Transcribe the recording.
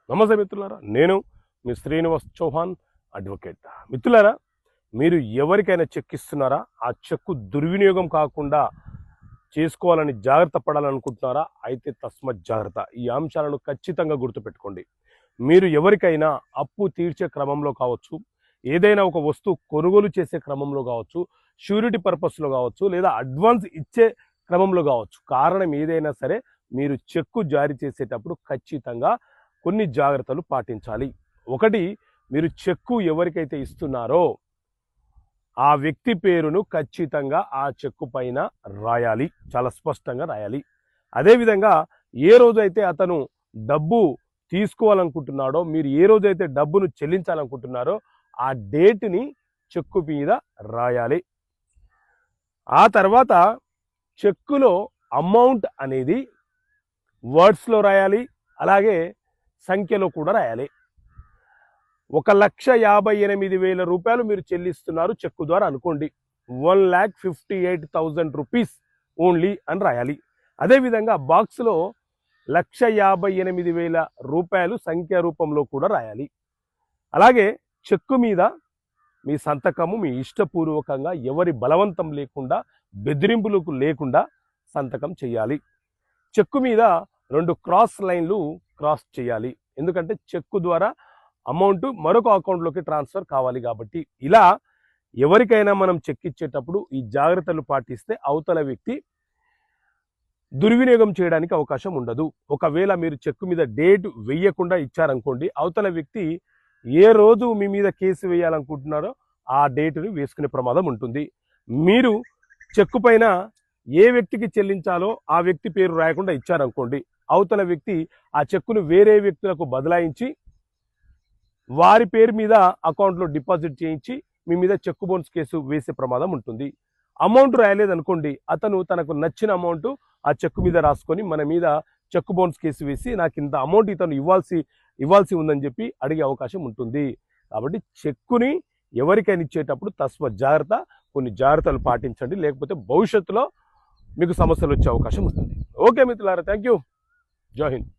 నమస్తే మిత్రులారా, నేను మీ శ్రీనివాస్ చౌహాన్ అడ్వకేట్. మిత్రులారా, మీరు ఎవరికైనా చెక్ ఇస్తున్నారా? ఆ చెక్కు దుర్వినియోగం కాకుండా చేసుకోవాలని జాగ్రత్త పడాలనుకుంటున్నారా? అయితే తస్మత్ జాగ్రత్త. ఈ అంశాలను ఖచ్చితంగా గుర్తుపెట్టుకోండి. మీరు ఎవరికైనా అప్పు తీర్చే క్రమంలో కావచ్చు, ఏదైనా ఒక వస్తువు కొనుగోలు చేసే క్రమంలో కావచ్చు, షూరిటీ పర్పస్లో కావచ్చు, లేదా అడ్వాన్స్ ఇచ్చే క్రమంలో కావచ్చు, కారణం ఏదైనా సరే మీరు చెక్కు జారీ చేసేటప్పుడు ఖచ్చితంగా కొన్ని జాగ్రత్తలు పాటించాలి. ఒకటి, మీరు చెక్కు ఎవరికైతే ఇస్తున్నారో ఆ వ్యక్తి పేరును ఖచ్చితంగా ఆ చెక్కు పైన రాయాలి, చాలా స్పష్టంగా రాయాలి. అదేవిధంగా ఏ రోజైతే అతను డబ్బు తీసుకోవాలనుకుంటున్నాడో, మీరు ఏ రోజైతే డబ్బును చెల్లించాలనుకుంటున్నారో ఆ డేట్ని చెక్కు మీద రాయాలి. ఆ తర్వాత చెక్కులో అమౌంట్ అనేది వర్డ్స్లో రాయాలి, అలాగే సంఖ్యలో కూడా రాయాలి. 1,58,000 రూపాయలు మీరు చెల్లిస్తున్నారు చెక్కు ద్వారా అనుకోండి, 1,58,000 రూపీస్ ఓన్లీ అని రాయాలి. అదేవిధంగా బాక్స్లో 1,58,000 రూపాయలు సంఖ్య రూపంలో కూడా రాయాలి. అలాగే చెక్కు మీద మీ సంతకము మీ ఇష్టపూర్వకంగా, ఎవరి బలవంతం లేకుండా, బెదిరింపులకు లేకుండా సంతకం చేయాలి. చెక్కు మీద 2 క్రాస్ లైన్లు క్రాస్ చేయాలి, ఎందుకంటే చెక్కు ద్వారా అమౌంట్ మరొక అకౌంట్లోకి ట్రాన్స్ఫర్ కావాలి కాబట్టి. ఇలా ఎవరికైనా మనం చెక్ ఇచ్చేటప్పుడు ఈ జాగ్రత్తలు పాటిస్తే అవతల వ్యక్తి దుర్వినియోగం చేయడానికి అవకాశం ఉండదు. ఒకవేళ మీరు చెక్కు మీద డేట్ వేయకుండా ఇచ్చారనుకోండి, అవతల వ్యక్తి ఏ రోజు మీ మీద కేసు వేయాలనుకుంటున్నారో ఆ డేటుని వేసుకునే ప్రమాదం ఉంటుంది. మీరు చెక్కు పైన ఏ వ్యక్తికి చెల్లించాలో ఆ వ్యక్తి పేరు రాయకుండా ఇచ్చారనుకోండి, అవతల వ్యక్తి ఆ చెక్కును వేరే వ్యక్తులకు బదలాయించి వారి పేరు మీద అకౌంట్లో డిపాజిట్ చేయించి మీ మీద చెక్కు బౌన్స్ కేసు వేసే ప్రమాదం ఉంటుంది. అమౌంట్ రాయలేదనుకోండి, అతను తనకు నచ్చిన అమౌంట్ ఆ చెక్కు మీద రాసుకొని మన మీద చెక్కు బౌన్స్ కేసు వేసి నాకు ఇంత అమౌంట్ ఇతను ఇవ్వాల్సి ఉందని చెప్పి అడిగే అవకాశం ఉంటుంది. కాబట్టి చెక్కుని ఎవరికైనా ఇచ్చేటప్పుడు తస్మత్ జాగ్రత్త, కొన్ని జాగ్రత్తలు పాటించండి, లేకపోతే భవిష్యత్తులో మీకు సమస్యలు వచ్చే అవకాశం ఉంటుంది. ఓకే మిత్రులారా, థ్యాంక్ యూ. జై హింద్.